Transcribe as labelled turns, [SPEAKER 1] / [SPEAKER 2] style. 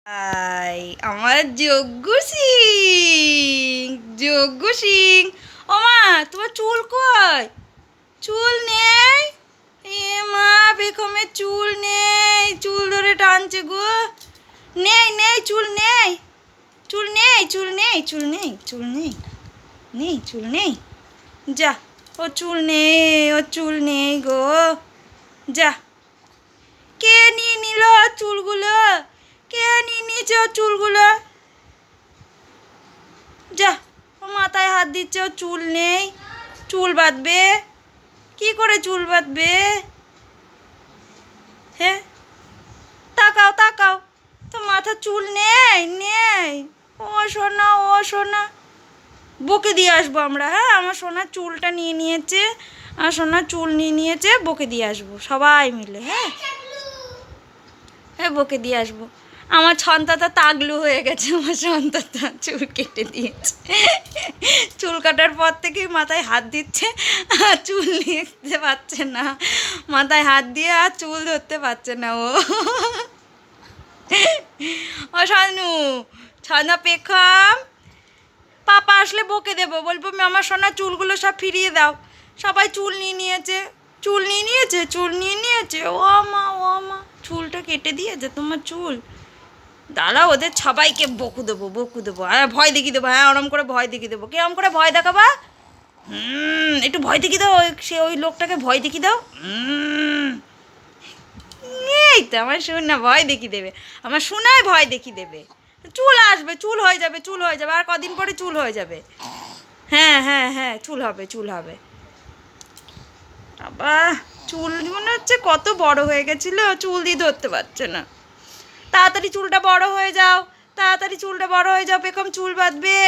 [SPEAKER 1] I আমার যজ্ঞ সিং, যজ্ঞ সিং। ও মা, তোমার চুল কই? চুল নেই? এ মা, বেগমের চুল নেই, চুল ধরে টানছে গো। নেই নেই, চুল নেই, চুল নেই, চুল নেই, চুল নেই, চুল নেই, নেই চুল নেই। যা, ও চুল নেই, ও চুল নেই গো। যা, কে নিয়ে নিল চুলগুলো? কে নিয়ে নিয়েছে ওর চুলগুলো? যা, ও মাথায় হাত দিচ্ছে, ও চুল নেই। চুল বাঁধবে কি করে? চুল বাঁধবে? হ্যাঁ, তাকাও তাকাও, তো মাথা চুল নেই, নেই। ও সোনা, ও সোনা, বকে দিয়ে আসবো আমরা। হ্যাঁ, আমার সোনার চুলটা নিয়ে নিয়েছে, আমার সোনার চুল নিয়ে নিয়েছে, বকে দিয়ে আসবো সবাই মিলে। হ্যাঁ হ্যাঁ, বকে দিয়ে আসবো। আমার ছন্তাটা তাগলু হয়ে গেছে, আমার সন্তানটা চুল কেটে দিয়েছে। চুল কাটার পর থেকেই মাথায় হাত দিচ্ছে, আর চুল নিতে পারছে না। মাথায় হাত দিয়ে আর চুল ধরতে পারছে না ও। ও শানু, ছানা পেখম, পাপা আসলে বকে দেবো, বলবো আমার সোনার চুলগুলো সব ফিরিয়ে দাও। সবাই চুল নিয়ে নিয়েছে, চুল নিয়ে নিয়েছে, চুল নিয়ে নিয়েছে। ও মা, ও মা, চুলটা কেটে দিয়েছে তোমার চুল। দাঁড়া, ওদের সবাইকে বকু দেবো, বকু দেবো। হ্যাঁ, ভয় দেখিয়ে দেবো। হ্যাঁ, ওরম করে ভয় দেখিয়ে দেবো। কিরম করে ভয় দেখাবা? একটু ভয় দেখিয়ে দাও, ওই লোকটাকে ভয় দেখিয়ে দাও। এই তো আমার সোনা ভয় দেখিয়ে দেবে, আমার সোনায় ভয় দেখিয়ে দেবে। চুল আসবে, চুল হয়ে যাবে, চুল হয়ে যাবে, আর কদিন পরে চুল হয়ে যাবে। হ্যাঁ হ্যাঁ হ্যাঁ, চুল হবে, চুল হবে। বাবা, চুল মনে হচ্ছে কত বড় হয়ে গেছিল, চুল দিয়ে ধরতে পারছে না। তাড়াতাড়ি চুলটা বড় হয়ে যাও, তাড়াতাড়ি চুলটা বড় হয়ে যাও, বেগম চুল বাঁধবে।